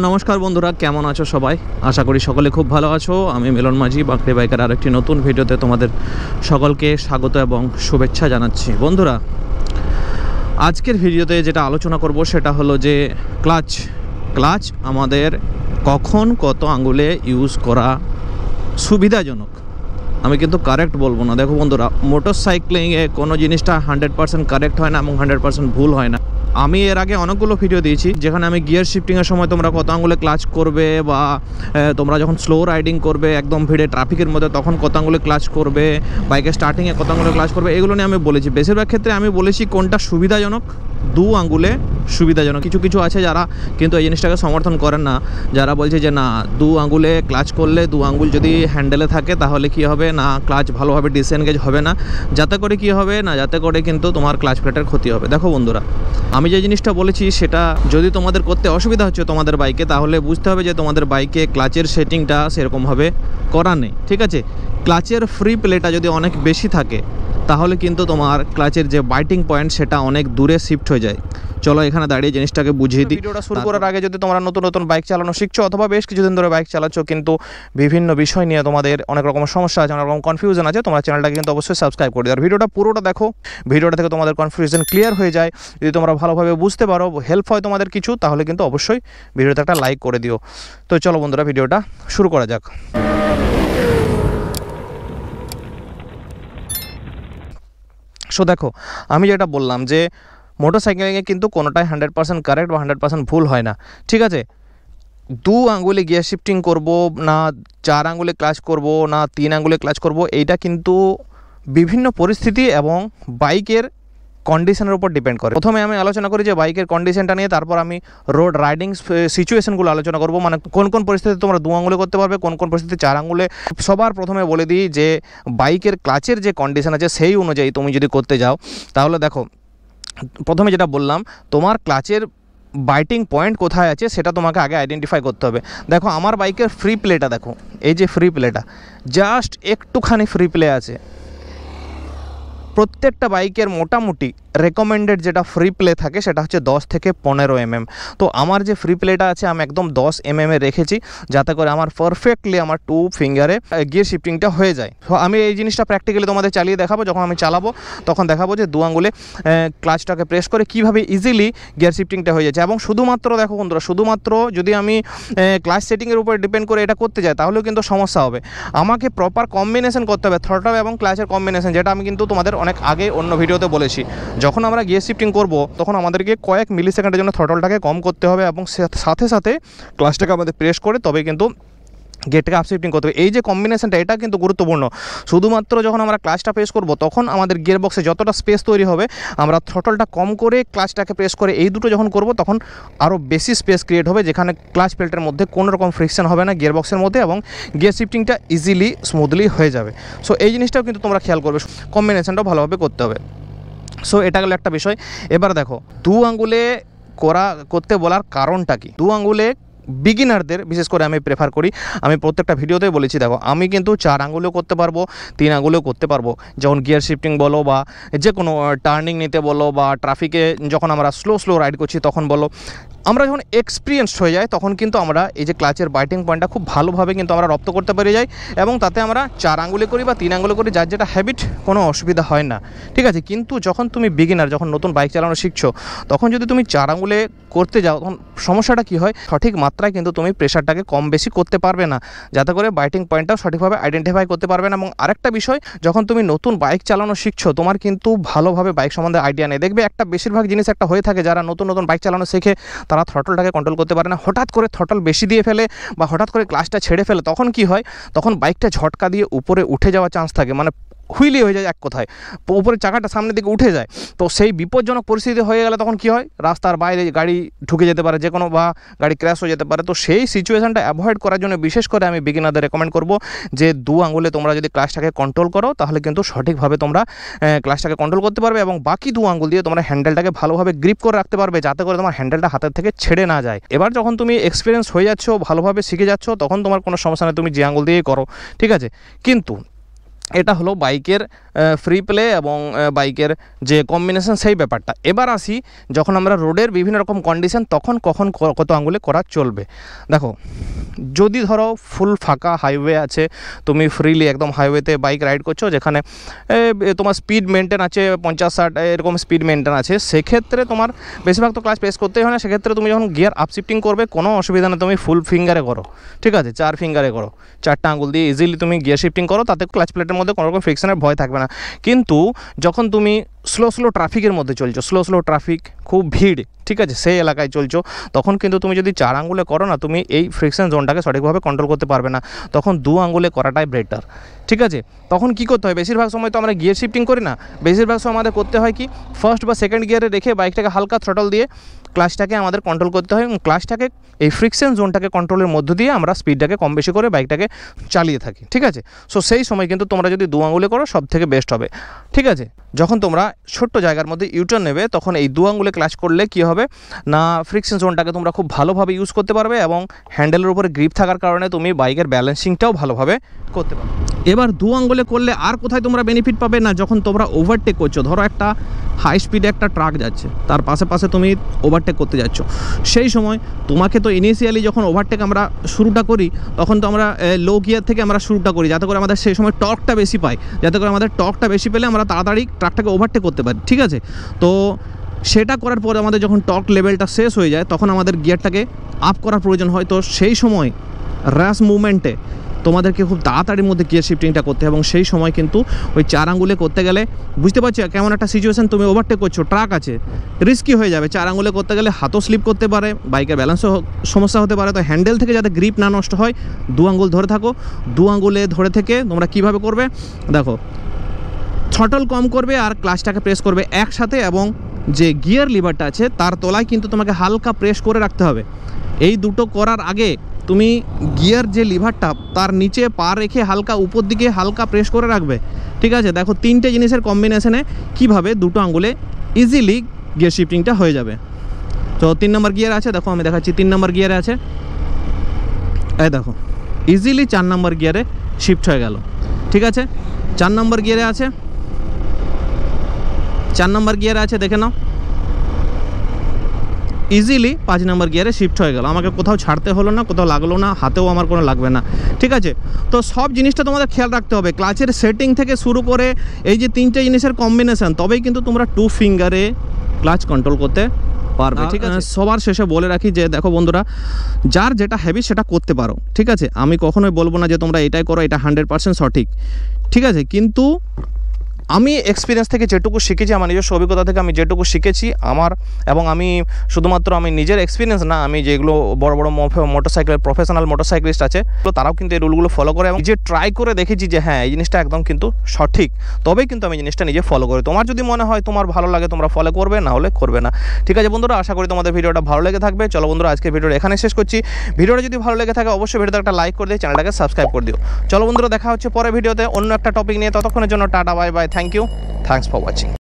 নমস্কার বন্ধুরা, কেমন আছো সবাই? আশা করি সকলে খুব ভালো আছো। আমি মিলন মাঝি, বাঁকড়ে বাইকার আরেকটি নতুন ভিডিওতে তোমাদের সকলকে স্বাগত এবং শুভেচ্ছা জানাচ্ছি। বন্ধুরা, আজকের ভিডিওতে যেটা আলোচনা করব সেটা হলো যে ক্লাচ আমাদের কখন কত আঙ্গুলে ইউজ করা সুবিধাজনক। আমি কিন্তু কারেক্ট বলবো না। দেখো বন্ধুরা, মোটর সাইক্লিংয়ে কোনো জিনিসটা 100% কারেক্ট হয় না এবং 100% ভুল হয় না। আমি এর আগে অনেকগুলো ভিডিও দিয়েছি যেখানে আমি গিয়ার শিফটিংয়ের সময় তোমরা কত আঙ্গুলে ক্লাচ করবে, বা তোমরা যখন স্লো রাইডিং করবে একদম ভিড়ে ট্রাফিকের মধ্যে তখন কত আঙ্গুলে ক্লাচ করবে, বাইকের স্টার্টিংয়ে কত আঙ্গুলে ক্লাচ করবে, এগুলো নিয়ে আমি বলেছি। বেশিরভাগ ক্ষেত্রে আমি বলেছি কোনটা সুবিধাজনক, দু আঙ্গুলে সুবিধাজনক। কিছু কিছু আছে যারা কিন্তু এই জিনিসটাকে সমর্থন করেন না, যারা বলছে যে না, দু আঙ্গুলে ক্লাচ করলে দু আঙ্গুল যদি হ্যান্ডেলে থাকে তাহলে কি হবে না, ক্লাচ ভালোভাবে ডিসএনগেজ হবে না, যাতে করে কি হবে না, যাতে করে কিন্তু তোমার ক্লাচ প্লেটের ক্ষতি হবে। দেখো বন্ধুরা, আমি যে জিনিসটা বলেছি সেটা যদি তোমাদের করতে অসুবিধা হচ্ছে তোমাদের বাইকে, তাহলে বুঝতে হবে যে তোমাদের বাইকে ক্লাচের সেটিংটা সেরকমভাবে করা নেই। ঠিক আছে, ক্লাচের ফ্রি প্লেটা যদি অনেক বেশি থাকে তাহলে কিন্তু তোমার ক্লাচের যে বাইটিং পয়েন্ট সেটা অনেক দূরে শিফট হয়ে যায়। চলো এখানে দাঁড়িয়ে জিনিসটাকে বুঝিয়ে দিই। ভিডিওটা শুরু করার আগে যদি তোমরা নতুন নতুন বাইক চালানো শিখছো অথবা বেশ কিছুদিন ধরে বাইক চালাচ্ছ কিন্তু বিভিন্ন বিষয় নিয়ে তোমাদের অনেক রকম সমস্যা আছে, অনেক রকম কনফিউশন আছে, তোমরা চ্যানেলটাকে কিন্তু অবশ্যই সাবস্ক্রাইব করে দিও। আর ভিডিওটা পুরোটা দেখো, ভিডিওটা থেকে তোমাদের কনফিউশন ক্লিয়ার হয়ে যায়। যদি তোমরা ভালোভাবে বুঝতে পারো, হেল্প হয় তোমাদের কিছু, তাহলে কিন্তু অবশ্যই ভিডিওতে একটা লাইক করে দিও। তো চলো বন্ধুরা, ভিডিওটা শুরু করা যাক। দেখো, আমি যেটা বললাম যে মোটর সাইকেলিংয়ে কিন্তু কোনোটাই 100% কারেক্ট বা 100% ভুল হয় না। ঠিক আছে, দু আঙ্গুলে গিয়ার শিফটিং করব না, 4 আঙ্গুলে ক্লাচ করব না, 3 আঙ্গুলে ক্লাচ করব, এইটা কিন্তু বিভিন্ন পরিস্থিতি এবং বাইকের কন্ডিশনের উপর ডিপেন্ড করে। প্রথমে আমি আলোচনা করি যে বাইকের কন্ডিশনটা নিয়ে, তারপর আমি রোড রাইডিং সিচুয়েশনগুলো আলোচনা করব, মানে কোন কোন পরিস্থিতিতে তোমরা দু আঙ্গুলে করতে পারবে, কোন কোন পরিস্থিতিতে 4 আঙ্গুলে। সবার প্রথমে বলে দিই যে বাইকের ক্লাচের যে কন্ডিশন আছে সেই অনুযায়ী তুমি যদি করতে যাও তাহলে দেখো, প্রথমে যেটা বললাম, তোমার ক্লাচের বাইটিং পয়েন্ট কোথায় আছে সেটা তোমাকে আগে আইডেন্টিফাই করতে হবে। দেখো আমার বাইকের ফ্রি প্লেটা দেখো, এই যে ফ্রি প্লেটা জাস্ট একটুখানি ফ্রি প্লে আছে। প্রত্যেকটা বাইকের মোটামুটি রেকমেন্ডেড যেটা ফ্রি প্লে থাকে সেটা হচ্ছে 10 থেকে 15 mm। তো আমার যে ফ্রি প্লেটা আছে আমি একদম 10 mm রেখেছি, যাতে করে আমার পারফেক্টলি আমার 2 ফিঙ্গারে গিয়ার শিফটিংটা হয়ে যায়। তো আমি এই জিনিসটা প্র্যাকটিক্যালি তোমাদের চালিয়ে দেখাবো। যখন আমি চালাবো তখন দেখাবো যে দু আঙ্গুলে ক্লাচটাকে প্রেস করে কীভাবে ইজিলি গিয়ার শিফটিংটা হয়ে যাচ্ছে। এবং শুধুমাত্র দেখো বন্ধুরা, শুধুমাত্র যদি আমি ক্লাচ সেটিংয়ের উপরে ডিপেন্ড করে এটা করতে যাই তাহলেও কিন্তু সমস্যা হবে। আমাকে প্রপার কম্বিনেশন করতে হবে, থ্রটল এবং ক্লাচের কম্বিনেশন, যেটা আমি কিন্তু তোমাদের অনেক আগে অন্য ভিডিওতে বলেছি। যখন আমরা গিয়ার শিফটিং করব তখন আমাদেরকে কয়েক মিলি সেকেন্ডের জন্য থ্রটলটাকে কম করতে হবে এবং সাথে সাথে ক্লাচটাকে আমাদের প্রেস করে তবে কিন্তু গিয়ারটাকে আপ শিফটিং করতে হবে। এই যে কম্বিনেশনটা, এটা কিন্তু গুরুত্বপূর্ণ। শুধুমাত্র যখন আমরা ক্লাচটা প্রেস করব তখন আমাদের গিয়ার বক্সে যতটা স্পেস তৈরি হবে, আমরা থ্রটলটা কম করে ক্লাচটাকে প্রেস করে এই দুটো যখন করব তখন আরও বেশি স্পেস ক্রিয়েট হবে, যেখানে ক্লাচ প্লেটের মধ্যে কোনো রকম ফ্রিকশন হবে না গিয়ার বক্সের মধ্যে, এবং গিয়ার শিফটিংটা ইজিলি স্মুথলি হয়ে যাবে। সো এই জিনিসটাও কিন্তু তোমরা খেয়াল করবে, কম্বিনেশনটাও ভালোভাবে করতে হবে। সো এটা গেলো একটা বিষয়। এবার দেখো, দু আঙ্গুলে করতে বলার কারণটা কি। দু আঙ্গুলে বিগিনারদের বিশেষ করে আমি প্রেফার করি, আমি প্রত্যেকটা ভিডিওতেই বলেছি। দেখো, আমি কিন্তু 4 আঙ্গুলেও করতে পারবো, 3 আঙ্গুলেও করতে পারবো। যখন গিয়ার শিফটিং বলো বা যে কোনো টার্নিং নিতে বলো বা ট্রাফিকে যখন আমরা স্লো রাইড করছি তখন বলো, আমরা যখন এক্সপিরিয়েন্সড হয়ে যাই তখন কিন্তু আমরা এই যে ক্লাচের বাইটিং পয়েন্টটা খুব ভালোভাবে কিন্তু আমরা রপ্ত করতে পেরে যাই, এবং তাতে আমরা 4 আঙ্গুলে করি বা 3 আঙ্গুলে করি, যার যেটা হ্যাবিট, কোনো অসুবিধা হয় না। ঠিক আছে, কিন্তু যখন তুমি বিগিনার, যখন নতুন বাইক চালানো শিখছো, তখন যদি তুমি 4 আঙ্গুলে করতে যাও তখন সমস্যাটা কী হয়, সঠিক মাত্রায় কিন্তু তুমি প্রেশারটাকে কম বেশি করতে পারবে না, যাতে করে বাইটিং পয়েন্টটাও সঠিকভাবে আইডেন্টিফাই করতে পারবে না। এবং আরেকটা বিষয়, যখন তুমি নতুন বাইক চালানো শিখছো তোমার কিন্তু ভালোভাবে বাইক সম্বন্ধে আইডিয়া নেই। দেখবে একটা বেশিরভাগ জিনিস একটা হয়ে থাকে, যারা নতুন বাইক চালানো শেখে তারা থ্রটলটাকে কন্ট্রোল করতে পারে না, হঠাৎ করে থ্রটল বেশি দিয়ে ফেলে বা হঠাৎ করে ক্লাচটা ছেড়ে ফেলে। তখন কি হয়, তখন বাইকটা ঝটকা দিয়ে উপরে উঠে যাওয়ার চান্স থাকে, মানে হুইলি হয়ে যায় এক কথায়, উপরে চাকাটা সামনের দিকে উঠে যায়। তো সেই বিপজ্জনক পরিস্থিতি হয়ে গেলে তখন কি হয়, রাস্তার বাইরে গাড়ি ঢুকে যেতে পারে যে কোনো, বা গাড়ি ক্র্যাশ হয়ে যেতে পারে। তো সেই সিচুয়েশনটা অ্যাভয়েড করার জন্য বিশেষ করে আমি বিগিনারদের রেকমেন্ড করব যে দু আঙ্গুলে তোমরা যদি ক্লাচটাকে কন্ট্রোল করো তাহলে কিন্তু সঠিকভাবে তোমরা ক্লাচটাকে কন্ট্রোল করতে পারবে, এবং বাকি দু আঙ্গুল দিয়ে তোমরা হ্যান্ডেলটাকে ভালোভাবে গ্রিপ করে রাখতে পারবে, যাতে করে তোমার হ্যান্ডেলটা হাতের থেকে ছেড়ে না যায়। এবার যখন তুমি এক্সপিরিয়েন্স হয়ে যাচ্ছ, ভালোভাবে শিখে যাচ্ছ, তখন তোমার কোনো সমস্যা নেই, তুমি যে আঙ্গুল দিয়েই করো। ঠিক আছে, কিন্তু এটা হলো বাইকের ফ্রি প্লে এবং বাইকের যে কম্বিনেশন সেই ব্যাপারটা। এবার আসি যখন আমরা রোডের বিভিন্ন রকম কন্ডিশন তখন কখন কত আঙ্গুলে করা চলবে। দেখো যদি ধরো ফুল ফাঁকা হাইওয়ে আছে, তুমি ফ্রিলি একদম হাইওয়েতে বাইক রাইড করছো, যেখানে তোমার স্পিড মেনটেন আছে 50-60 এরকম স্পিড মেনটেন আছে, সেক্ষেত্রে তোমার বেশিরভাগ তো ক্লাচ প্রেস করতেই হয় না। সেক্ষেত্রে তুমি যখন গিয়ার আপ শিফটিং করবে কোনো অসুবিধা নেই, তুমি ফুল ফিঙ্গারে করো, ঠিক আছে, 4 ফিঙ্গারে করো, 4টা আঙুল দিয়ে ইজিলি তুমি গিয়ার শিফটিং করো, তাতে ক্লাচ প্লেটের মধ্যে কোনো রকম ফ্রিকশনের ভয় থাকবে না। কিন্তু যখন তুমি স্লো ট্রাফিকের মধ্যে চলছো, স্লো ট্রাফিক, খুব ভিড়, ঠিক আছে, সেই এলাকায় চলছো, তখন কিন্তু তুমি যদি 4 আঙ্গুলে করো না, তুমি এই ফ্রিকশন জোনটাকে সঠিকভাবে কন্ট্রোল করতে পারবে না। তখন 2 আঙ্গুলে করাটাই বেটার, ঠিক আছে। তখন কি করতে হয়, বেশিরভাগ সময় তো আমরা গিয়ার শিফটিং করি না, বেশিরভাগ সময় আমাদের করতে হয় কি, ফার্স্ট বা সেকেন্ড গিয়ারে রেখে বাইকটাকে হালকা থ্রটল দিয়ে ক্লাচটাকে আমাদের কন্ট্রোল করতে হয়, এবং ক্লাচটাকে এই ফ্রিকশন জোনটাকে কন্ট্রোলের মধ্য দিয়ে আমরা স্পিডটাকে কম বেশি করে বাইকটাকে চালিয়ে থাকি, ঠিক আছে। সো সেই সময় কিন্তু তোমরা যদি 2 আঙ্গুলে করো সব থেকে বেস্ট হবে, ঠিক আছে। যখন তোমরা ছোট্ট জায়গার মধ্যে ইউটার্ন নেবে তখন এই 2 আঙ্গুলে ক্লাচ করলে কি হবে না, ফ্রিকশন জোনটাকে তোমরা খুব ভালোভাবে ইউজ করতে পারবে, এবং হ্যান্ডেলের উপরে গ্রিপ থাকার কারণে তুমি বাইকের ব্যালেন্সিংটাও ভালোভাবে করতে পারবে। এবার 2 আঙ্গুলে করলে আর কোথায় তোমরা বেনিফিট পাবে না, যখন তোমরা ওভারটেক করছো, ধরো একটা হাই স্পিডে একটা ট্রাক যাচ্ছে, তার পাশে তুমি ওভারটেক করতে যাচ্ছ, সেই সময় তোমাকে তো ইনিশিয়ালি যখন ওভারটেক আমরা শুরুটা করি তখন তো আমরা লো গিয়ার থেকে আমরা শুরুটা করি, যাতে করে আমাদের সেই সময় টর্কটা বেশি পাই, যাতে করে আমাদের টর্কটা বেশি পেলে আমরা তাড়াতাড়ি ট্রাকটাকে ওভারটেক করতে পারি, ঠিক আছে। তো সেটা করার পরে আমাদের যখন টর্ক লেভেলটা শেষ হয়ে যায় তখন আমাদের গিয়ারটাকে আপ করার প্রয়োজন হয়। তো সেই সময় র্যাশ মুভমেন্টে তোমাদেরকে খুব তাড়াতাড়ির মধ্যে গিয়ার শিফটিংটা করতে হবে, এবং সেই সময় কিন্তু ওই 4 আঙ্গুলে করতে গেলে বুঝতে পারছি কেমন একটা সিচুয়েশান, তুমি ওভারটেক করছো, ট্রাক আছে, রিস্কি হয়ে যাবে। 4 আঙ্গুলে করতে গেলে হাতও স্লিপ করতে পারে, বাইকের ব্যালেন্সও সমস্যা হতে পারে। তো হ্যান্ডেল থেকে যাতে গ্রিপ না নষ্ট হয় 2 আঙ্গুল ধরে থাকো। 2 আঙ্গুলে ধরে থেকে তোমরা কীভাবে করবে দেখো, থ্রটল কম করবে আর ক্লাচটাকে প্রেস করবে একসাথে, এবং যে গিয়ার লিভারটা আছে তার তলায় কিন্তু তোমাকে হালকা প্রেস করে রাখতে হবে। এই দুটো করার আগে তুমি গিয়ার যে লিভারটা তার নিচে পা রেখে হালকা উপর দিকে হালকা প্রেস করে রাখবে, ঠিক আছে। দেখো 3টে জিনিসের কম্বিনেশনে কিভাবে 2টো আঙ্গুলে ইজিলি গিয়ার শিফটিংটা হয়ে যাবে। তো 3 নম্বর গিয়ার আছে, দেখো আমি দেখাচ্ছি, 3 নম্বর গিয়ারে আছে, এই দেখো ইজিলি 4 নম্বর গিয়ারে শিফট হয়ে গেল, ঠিক আছে। 4 নম্বর গিয়ারে আছে, 4 নম্বর গিয়ারে আছে, দেখে নাও ইজিলি 5 নম্বর গিয়ারে শিফট হয়ে গেল, আমাকে কোথাও ছাড়তে হলো না, কোথাও লাগলো না, হাতেও আমার কোনো লাগবে না, ঠিক আছে। তো সব জিনিসটা তোমাদের খেয়াল রাখতে হবে, ক্লাচের সেটিং থেকে শুরু করে এই যে 3টে জিনিসের কম্বিনেশন, তবেই কিন্তু তোমরা 2 ফিঙ্গারে ক্লাচ কন্ট্রোল করতে পারবে, ঠিক আছে। সবার শেষে বলে রাখি যে দেখো বন্ধুরা, যার যেটা হ্যাবিট সেটা করতে পারো, ঠিক আছে। আমি কখনোই বলবো না যে তোমরা এটাই করো, এটা 100% সঠিক, ঠিক আছে। কিন্তু আমি এক্সপিরিয়েন্স থেকে যেটুকু শিখেছি, আমার নিজস্ব অভিজ্ঞতা থেকে আমি যেটুকু শিখেছি আমার, এবং আমি শুধুমাত্র আমি নিজের এক্সপিরিয়েন্স না, আমি যেগুলো বড় বড় মোটরসাইকেল প্রফেশনাল মোটরসাইকেলিস্ট আছে তারাও কিন্তু এই রুলগুলো ফলো করে, এবং নিজে ট্রাই করে দেখেছি যে হ্যাঁ এই জিনিসটা একদম কিন্তু সঠিক, তবেই কিন্তু আমি জিনিসটা নিজে ফলো করি। তোমার যদি মনে হয় তোমার ভালো লাগে তোমরা ফলো করবে, না হলে করবে না, ঠিক আছে বন্ধুরা। আশা করি তোমাদের ভিডিওটা ভালো লেগে থাকবে। চলো বন্ধুরা, আজকে ভিডিওটা এখানে শেষ করছি। ভিডিওটা যদি ভালো লেগে থাকে অবশ্যই ভিডিওতে একটা লাইক করে দিয়ে চ্যানেলটাকে সাবস্ক্রাইব করে দিও। চলো বন্ধুরা, দেখা হচ্ছে পরের ভিডিওতে অন্য একটা টপিক নিয়ে। ততক্ষণের জন্য tata, bye bye, thank you, thanks for watching.